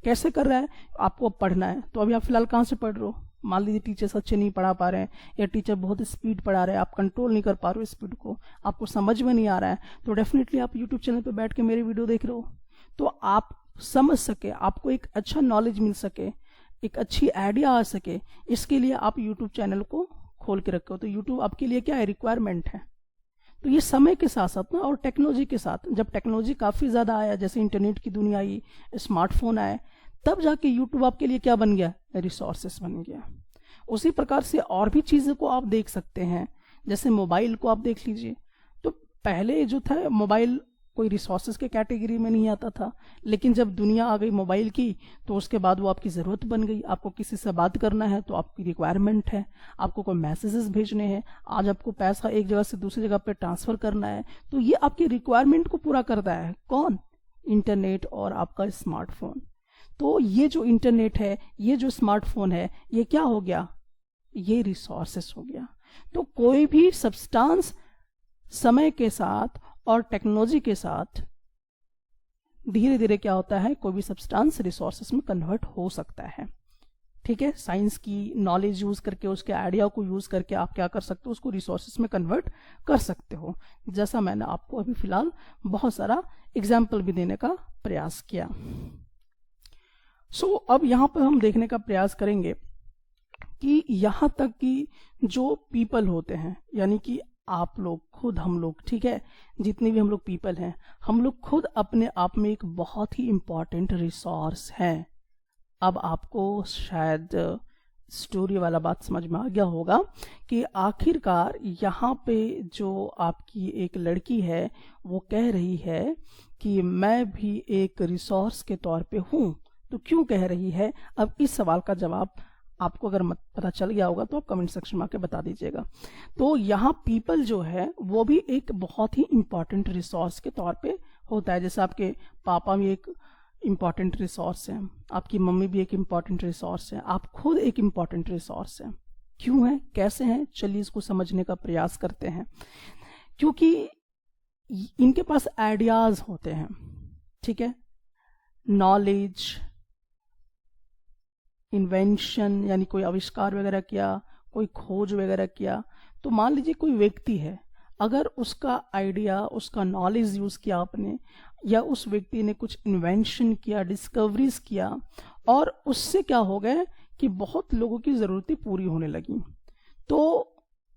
कैसे कर रहा है? आपको अब पढ़ना है, तो अभी आप फिलहाल कहाँ से पढ़ रहे हो? मान लीजिए टीचर्स अच्छे नहीं पढ़ा पा रहे हैं या टीचर बहुत स्पीड पढ़ा रहे हैं, आप कंट्रोल नहीं कर पा रहे हो स्पीड को, आपको समझ में नहीं आ रहा है, तो डेफिनेटली आप यूट्यूब चैनल पे बैठ के मेरी वीडियो देख रहे हो, तो आप समझ सके, आपको एक अच्छा नॉलेज मिल सके, एक अच्छी आइडिया आ सके, इसके लिए आप यूट्यूब चैनल को खोल के रखे हो। तो यूट्यूब आपके लिए क्या है, रिक्वायरमेंट है। तो ये समय के साथ साथ ना, और टेक्नोलॉजी के साथ, जब टेक्नोलॉजी काफी ज्यादा आया, जैसे इंटरनेट की दुनिया आई, स्मार्टफोन आए, तब जाके यूट्यूब आपके लिए क्या बन गया, रिसोर्सेस बन गया। उसी प्रकार से और भी चीजों को आप देख सकते हैं, जैसे मोबाइल को आप देख लीजिए। तो पहले जो था मोबाइल कोई रिसोर्सेज के कैटेगरी में नहीं आता था, लेकिन जब दुनिया आ गई मोबाइल की, तो उसके बाद वो आपकी जरूरत बन गई। आपको किसी से बात करना है तो आपकी रिक्वायरमेंट है, आपको कोई मैसेजेस भेजने हैं, आज आपको पैसा एक जगह से दूसरी जगह पे ट्रांसफर करना है, तो ये आपकी रिक्वायरमेंट को पूरा करता है। कौन? इंटरनेट और आपका स्मार्टफोन। तो ये जो इंटरनेट है, ये जो स्मार्टफोन है, ये क्या हो गया, ये रिसोर्सेस हो गया। तो कोई भी सब्सटेंस समय के साथ और टेक्नोलॉजी के साथ धीरे धीरे क्या होता है, कोई भी सब्सटेंस रिसोर्सेस में कन्वर्ट हो सकता है। ठीक है, साइंस की नॉलेज यूज करके, उसके आइडिया को यूज करके आप क्या कर सकते हो, उसको रिसोर्सेस में कन्वर्ट कर सकते हो। जैसा मैंने आपको अभी फिलहाल बहुत सारा एग्जाम्पल भी देने का प्रयास किया। सो अब यहां पर हम देखने का प्रयास करेंगे कि यहां तक कि जो पीपल होते हैं, यानी कि आप लोग खुद, हम लोग, ठीक है, जितने भी हम लोग पीपल हैं, हम लोग खुद अपने आप में एक बहुत ही इंपॉर्टेंट रिसोर्स हैं। अब आपको शायद स्टोरी वाला बात समझ में आ गया होगा कि आखिरकार यहाँ पे जो आपकी एक लड़की है वो कह रही है कि मैं भी एक रिसोर्स के तौर पे हूँ। तो क्यों कह रही है? अब इस सवाल का जवाब आपको अगर पता चल गया होगा तो आप कमेंट सेक्शन में आके बता दीजिएगा। तो यहाँ पीपल जो है वो भी एक बहुत ही इंपॉर्टेंट रिसोर्स के तौर पे होता है। जैसे आपके पापा भी एक इम्पॉर्टेंट रिसोर्स है, आपकी मम्मी भी एक इम्पॉर्टेंट रिसोर्स है, आप खुद एक इम्पॉर्टेंट रिसोर्स है। क्यों है, कैसे हैं, चलिए इसको समझने का प्रयास करते हैं। क्योंकि इनके पास आइडियाज होते हैं, ठीक है, नॉलेज, इन्वेंशन यानी कोई आविष्कार वगैरह किया, कोई खोज वगैरह किया। तो मान लीजिए कोई व्यक्ति है, अगर उसका आइडिया, उसका नॉलेज यूज किया आपने, या उस व्यक्ति ने कुछ इन्वेंशन किया, डिस्कवरीज किया, और उससे क्या हो गया कि बहुत लोगों की जरूरतें पूरी होने लगी। तो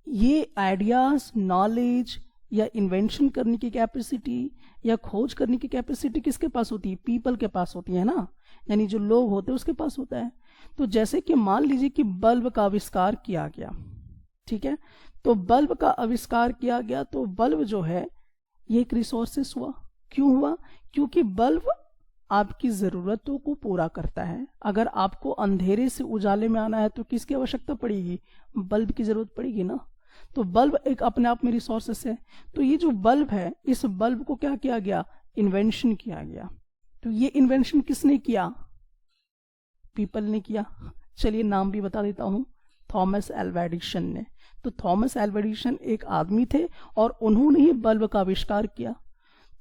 ये आइडियाज, नॉलेज या इन्वेंशन करने की कैपेसिटी या खोज करने की कैपेसिटी किसके पास होती है? पीपल के पास होती है ना, यानी जो लोग होते हैं उसके पास होता है। तो जैसे कि मान लीजिए कि बल्ब का आविष्कार किया गया, ठीक है, तो बल्ब का आविष्कार किया गया, तो बल्ब जो है ये एक रिसोर्सेस हुआ। क्यों हुआ? क्योंकि बल्ब आपकी जरूरतों को पूरा करता है। अगर आपको अंधेरे से उजाले में आना है तो किसकी आवश्यकता पड़ेगी? बल्ब की जरूरत पड़ेगी ना। तो बल्ब एक अपने आप में रिसोर्सेस है। तो ये जो बल्ब है, इस बल्ब को क्या किया गया? इन्वेंशन किया गया। तो ये इन्वेंशन किसने किया? पीपल ने किया। चलिए नाम भी बता देता हूं, थॉमस एल्वा एडिसन ने। तो थॉमस एल्वा एडिसन एक आदमी थे और उन्होंने ही बल्ब का आविष्कार किया।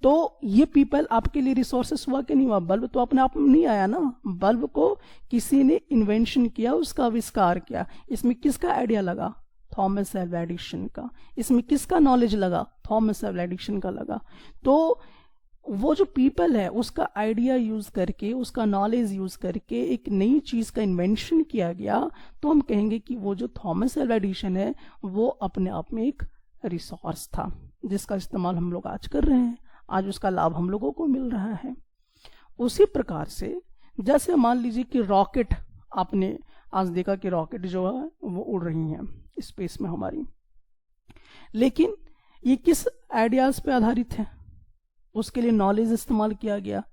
तो ये पीपल आपके लिए रिसोर्सेस हुआ कि नहीं हुआ? बल्ब तो अपने आप में नहीं आया ना, बल्ब को किसी ने इन्वेंशन किया, उसका आविष्कार किया। इसमें किसका आइडिया लगा? थॉमस एल्वा एडिसन का। इसमें किसका नॉलेज लगा? थॉमस एल्वा एडिसन का लगा। तो वो जो पीपल है उसका आइडिया यूज करके, उसका नॉलेज यूज करके एक नई चीज का इन्वेंशन किया गया। तो हम कहेंगे कि वो जो थॉमस एल्वा एडिसन है वो अपने आप में एक रिसोर्स था, जिसका इस्तेमाल हम लोग आज कर रहे हैं, आज उसका लाभ हम लोगों को मिल रहा है। उसी प्रकार से जैसे मान लीजिए कि रॉकेट, आपने आज देखा कि रॉकेट जो है वो उड़ रही हैं स्पेस में हमारी, लेकिन ये किस आइडियाज पे आधारित है? उसके लिए नॉलेज इस्तेमाल किया गया,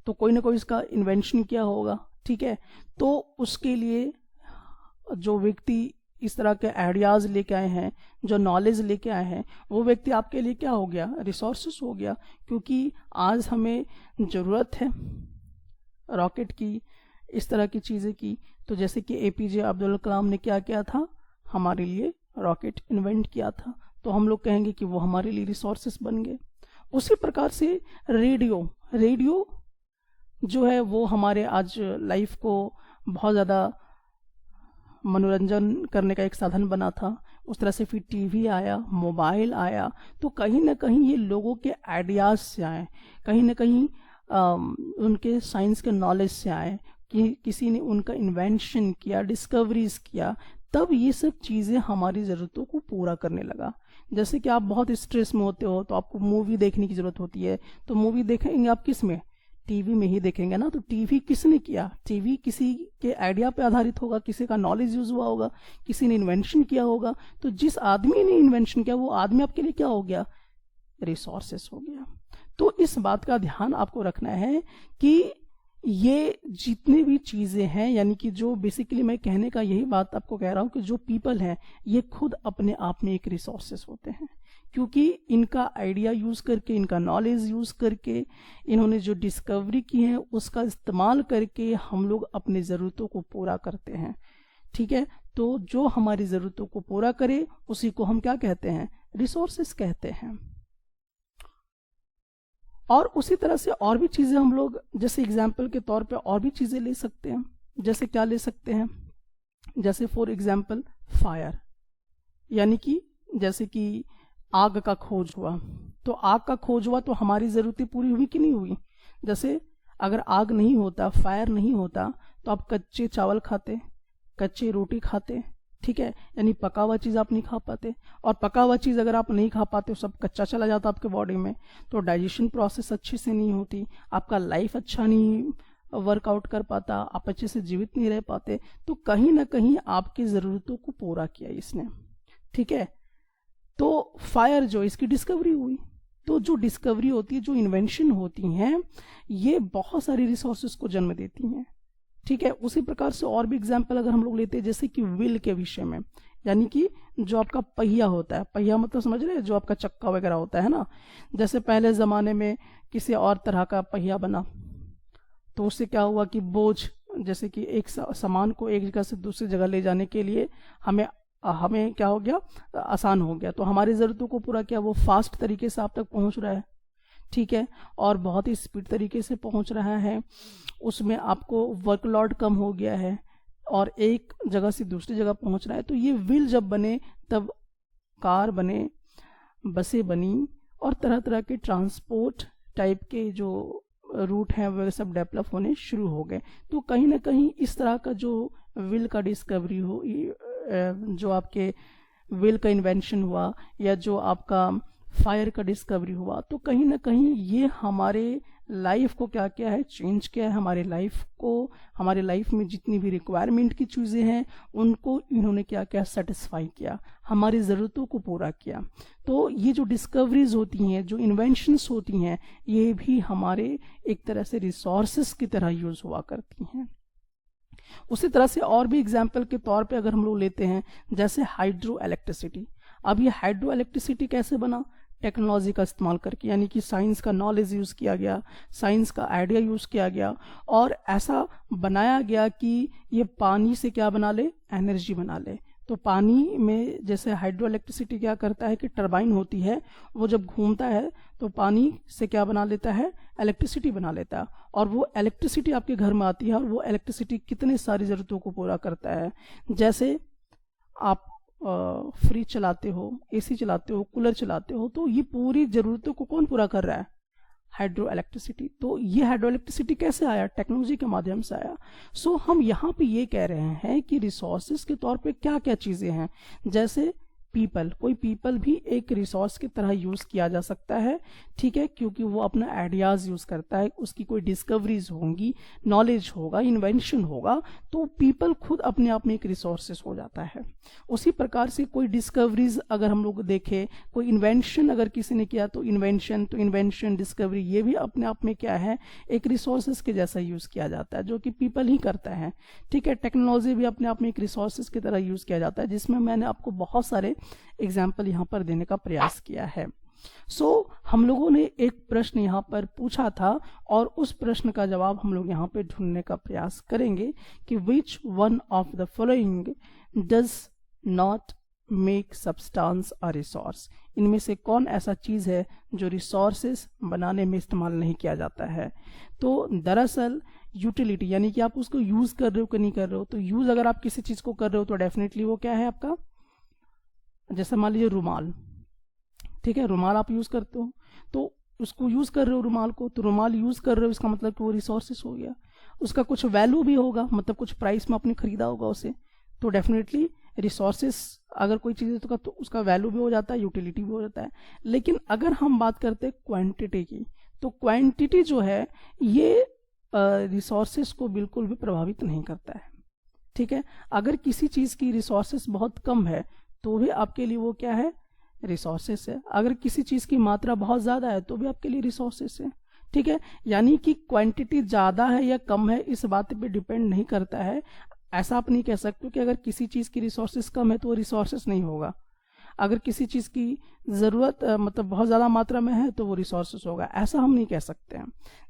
तो कोई ना कोई इसका इन्वेंशन किया होगा, ठीक है। तो उसके लिए जो व्यक्ति इस तरह के आइडियाज लेके आए हैं, जो नॉलेज लेके आए हैं, वो व्यक्ति आपके लिए क्या हो गया? रिसोर्सेस हो गया। क्योंकि आज हमें जरूरत है रॉकेट की, इस तरह की चीजें की। तो जैसे कि एपीजे अब्दुल कलाम ने क्या किया था? हमारे लिए रॉकेट इन्वेंट किया था। तो हम लोग कहेंगे कि वो हमारे लिए रिसोर्सेस बन गए। उसी प्रकार से रेडियो जो है वो हमारे आज लाइफ को बहुत ज़्यादा मनोरंजन करने का एक साधन बना था। उस तरह से फिर टीवी आया, मोबाइल आया। तो कहीं ना कहीं ये लोगों के आइडियाज से आए, कहीं ना कहीं उनके साइंस के नॉलेज से आए, कि किसी ने उनका इन्वेंशन किया, डिस्कवरीज किया, तब ये सब चीज़ें हमारी ज़रूरतों को पूरा करने लगा। जैसे कि आप बहुत स्ट्रेस में होते हो तो आपको मूवी देखने की ज़रूरत होती है, तो मूवी देखेंगे आप किस में? टीवी में ही देखेंगे ना। तो टीवी किसने किया? टीवी किसी के आइडिया पे आधारित होगा, किसी का नॉलेज यूज हुआ होगा, किसी ने इन्वेंशन किया होगा। तो जिस आदमी ने इन्वेंशन किया वो आदमी आपके लिए क्या हो गया? रिसोर्सेस हो गया। तो इस बात का ध्यान आपको रखना है कि ये जितने भी चीजें हैं, यानी कि जो बेसिकली मैं कहने का यही बात आपको कह रहा हूं कि जो पीपल हैं ये खुद अपने आप में एक रिसोर्सेस होते हैं, क्योंकि इनका आइडिया यूज करके, इनका नॉलेज यूज करके, इन्होंने जो डिस्कवरी की है उसका इस्तेमाल करके हम लोग अपनी जरूरतों को पूरा करते हैं, ठीक है। तो जो हमारी जरूरतों को पूरा करे उसी को हम क्या कहते हैं? रिसोर्सेस कहते हैं। और उसी तरह से और भी चीजें हम लोग जैसे एग्जाम्पल के तौर पे और भी चीजें ले सकते हैं। जैसे क्या ले सकते हैं? जैसे फॉर एग्जाम्पल फायर, यानी कि जैसे कि आग का खोज हुआ। तो आग का खोज हुआ तो हमारी जरूरतें पूरी हुई कि नहीं हुई? जैसे अगर आग नहीं होता, फायर नहीं होता, तो आप कच्चे चावल खाते, कच्ची रोटी खाते, ठीक है, यानी पका हुआ चीज आप नहीं खा पाते। और पका हुआ चीज अगर आप नहीं खा पाते, सब कच्चा चला जाता आपके बॉडी में, तो डाइजेशन प्रोसेस अच्छे से नहीं होती, आपका लाइफ अच्छा नहीं वर्कआउट कर पाता, आप अच्छे से जीवित नहीं रह पाते। तो कहीं ना कहीं आपकी ज़रूरतों को पूरा किया इसने, ठीक है। तो फायर जो इसकी डिस्कवरी हुई, तो जो डिस्कवरी होती है, जो इन्वेंशन होती हैं, ये बहुत सारी रिसोर्सेज को जन्म देती हैं, ठीक है। उसी प्रकार से और भी एग्जाम्पल अगर हम लोग लेते हैं, जैसे कि व्हील के विषय में, यानी कि जो आपका पहिया होता है, पहिया मतलब समझ रहे हैं, जो आपका चक्का वगैरह होता है ना। जैसे पहले ज़माने में किसी और तरह का पहिया बना, तो उससे क्या हुआ कि बोझ, जैसे कि एक सामान को एक जगह से दूसरी जगह ले जाने के लिए हमें क्या हो गया, आसान हो गया। तो हमारी ज़रूरतों को पूरा किया, वो फास्ट तरीके से आप तक पहुंच रहा है, ठीक है, और बहुत ही स्पीड तरीके से पहुंच रहा है। उसमें आपको वर्कलोड कम हो गया है और एक जगह से दूसरी जगह पहुंच रहा है। तो ये व्हील जब बने तब कार बने, बसें बनी, और तरह तरह के ट्रांसपोर्ट टाइप के जो रूट हैं वह सब डेवलप होने शुरू हो गए। तो कहीं ना कहीं इस तरह का जो व्हील का डिस्कवरी हो, जो आपके व्हील का इन्वेंशन हुआ, या जो आपका फायर का डिस्कवरी हुआ, तो कहीं ना कहीं ये हमारे लाइफ को क्या क्या है, चेंज किया है। हमारे लाइफ में जितनी भी रिक्वायरमेंट की चीज़ें हैं उनको इन्होंने क्या क्या सेटिस्फाई किया, हमारी ज़रूरतों को पूरा किया। तो ये जो डिस्कवरीज होती हैं, जो इन्वेंशंस होती हैं, ये भी हमारे एक तरह से रिसोर्सेस की तरह यूज हुआ करती हैं। उसी तरह से और भी एग्जाम्पल के तौर पे अगर हम लोग लेते हैं, जैसे हाइड्रो इलेक्ट्रिसिटी। अब ये हाइड्रो इलेक्ट्रिसिटी कैसे बना, टेक्नोलॉजी का इस्तेमाल करके, यानी कि साइंस का नॉलेज यूज़ किया गया, साइंस का आइडिया यूज़ किया गया, और ऐसा बनाया गया कि ये पानी से क्या बना ले, एनर्जी बना ले। तो पानी में जैसे हाइड्रो इलेक्ट्रिसिटी क्या करता है कि टरबाइन होती है, वो जब घूमता है तो पानी से क्या बना लेता है, इलेक्ट्रिसिटी बना लेता है, और वो इलेक्ट्रिसिटी आपके घर में आती है, और वो इलेक्ट्रिसिटी कितनी सारी ज़रूरतों को पूरा करता है। जैसे आप फ्रिज चलाते हो, एसी चलाते हो, कूलर चलाते हो, तो ये पूरी ज़रूरतों को कौन पूरा कर रहा है, हाइड्रो इलेक्ट्रिसिटी। तो ये हाइड्रो इलेक्ट्रिसिटी कैसे आया, टेक्नोलॉजी के माध्यम से आया। सो हम यहाँ पे ये कह रहे हैं कि रिसोर्सेज के तौर पे क्या क्या चीज़ें हैं, जैसे पीपल, कोई पीपल भी एक रिसोर्स की तरह यूज किया जा सकता है, ठीक है, क्योंकि वो अपना आइडियाज यूज करता है, उसकी कोई डिस्कवरीज होंगी, नॉलेज होगा, इन्वेंशन होगा, तो पीपल खुद अपने आप में एक रिसोर्सेस हो जाता है। उसी प्रकार से कोई डिस्कवरीज अगर हम लोग देखें, कोई इन्वेंशन अगर किसी ने किया तो इन्वेंशन डिस्कवरी, ये भी अपने आप में क्या है, एक रिसोर्सेस के जैसा यूज किया जाता है, जो कि पीपल ही करता है, ठीक है। टेक्नोलॉजी भी अपने आप में एक रिसोर्सेस की तरह यूज किया जाता है, जिसमें मैंने आपको बहुत सारे एग्जाम्पल यहाँ पर देने का प्रयास किया है। हम लोगों ने एक प्रश्न यहाँ पर पूछा था, और उस प्रश्न का जवाब हम लोग यहाँ पे ढूंढने का प्रयास करेंगे कि which one of the following does not make substance a resource. इनमें से कौन ऐसा चीज है जो रिसोर्सेस बनाने में इस्तेमाल नहीं किया जाता है। तो दरअसल यूटिलिटी, यानी कि आप उसको यूज कर रहे हो कि नहीं कर रहे हो। तो यूज अगर आप किसी चीज को कर रहे हो तो डेफिनेटली वो क्या है आपका, जैसे मान लीजिए रुमाल, ठीक है, रुमाल आप यूज करते हो, तो उसको यूज कर रहे हो रुमाल को, तो रुमाल यूज कर रहे हो, इसका मतलब कि वो रिसोर्सेस हो गया, उसका कुछ वैल्यू भी होगा, मतलब कुछ प्राइस में आपने खरीदा होगा उसे, तो डेफिनेटली रिसोर्सेस अगर कोई चीज़ है तो उसका वैल्यू भी हो जाता है, यूटिलिटी भी हो जाता है। लेकिन अगर हम बात करते हैं क्वांटिटी की, तो क्वांटिटी जो है ये रिसोर्सेस को बिल्कुल भी प्रभावित नहीं करता है, ठीक है। अगर किसी चीज़ की रिसोर्सेस बहुत कम है तो भी आपके लिए वो क्या है, रिसोर्सेस है। अगर किसी चीज़ की मात्रा बहुत ज़्यादा है तो भी आपके लिए रिसोर्सेस है, ठीक है। यानी कि क्वांटिटी ज़्यादा है या कम है इस बात पे डिपेंड नहीं करता है। ऐसा आप नहीं कह सकते कि अगर किसी चीज़ की रिसोर्सेस कम है तो वो रिसोर्सेस नहीं होगा, अगर किसी चीज़ की ज़रूरत मतलब बहुत ज़्यादा मात्रा में है तो वो रिसोर्सेस होगा, ऐसा हम नहीं कह सकते हैं।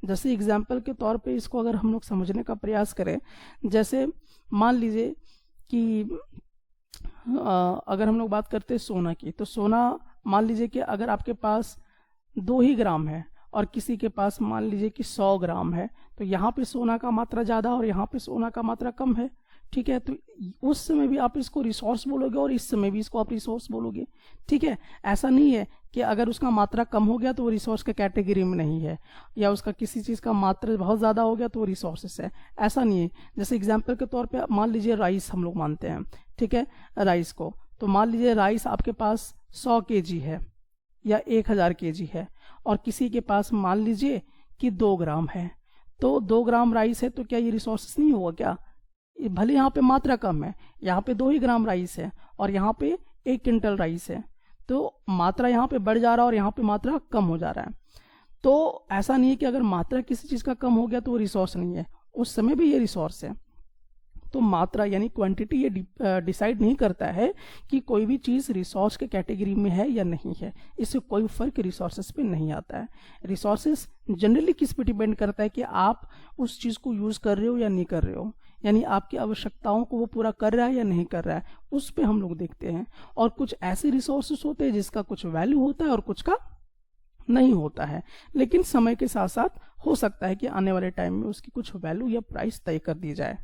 जैसे एग्जाम्पल के तौर पे इसको अगर हम लोग समझने का प्रयास करें, जैसे मान लीजिए कि अगर हम लोग बात करते हैं सोना की, तो सोना मान लीजिए कि अगर आपके पास 2 ही ग्राम है और किसी के पास मान लीजिए कि 100 ग्राम है, तो यहाँ पे सोना का मात्रा ज़्यादा और यहाँ पे सोना का मात्रा कम है, ठीक है। तो उस समय भी आप इसको रिसोर्स बोलोगे और इस समय भी इसको आप रिसोर्स बोलोगे, ठीक है। ऐसा नहीं है कि अगर उसका मात्रा कम हो गया तो वो रिसोर्स के कैटेगरी में नहीं है, या उसका किसी चीज़ का मात्रा बहुत ज़्यादा हो गया तो वो रिसोर्सेस है, ऐसा नहीं है। जैसे एग्जाम्पल के तौर पे मान लीजिए राइस हम लोग मानते हैं, ठीक है, राइस को, तो मान लीजिए राइस आपके पास 100 kg है या 1000 kg है और किसी के पास मान लीजिए कि 2 ग्राम है, तो 2 ग्राम राइस है तो क्या ये रिसोर्सेस नहीं होगा क्या? भले यहाँ पे मात्रा कम है, यहाँ पे 2 ही ग्राम राइस है और यहाँ पे 1 क्विंटल राइस है, तो मात्रा यहाँ पे बढ़ जा रहा है और यहाँ पे मात्रा कम हो जा रहा है। तो ऐसा नहीं है कि अगर मात्रा किसी चीज का कम हो गया तो वो रिसोर्स नहीं है, उस समय भी ये रिसोर्स है। तो मात्रा यानी क्वांटिटी ये डिसाइड नहीं करता है कि कोई भी चीज रिसोर्स के कैटेगरी में है या नहीं है, इससे कोई फर्क रिसोर्सेस पे नहीं आता है। रिसोर्सेस जनरली किस पे डिपेंड करता है कि आप उस चीज को यूज कर रहे हो या नहीं कर रहे हो, यानी आपकी आवश्यकताओं को वो पूरा कर रहा है या नहीं कर रहा है, उस पे हम लोग देखते हैं। और कुछ ऐसे रिसोर्सेस होते हैं जिसका कुछ वैल्यू होता है और कुछ का नहीं होता है, लेकिन समय के साथ साथ हो सकता है कि आने वाले टाइम में उसकी कुछ वैल्यू या प्राइस तय कर दी जाए।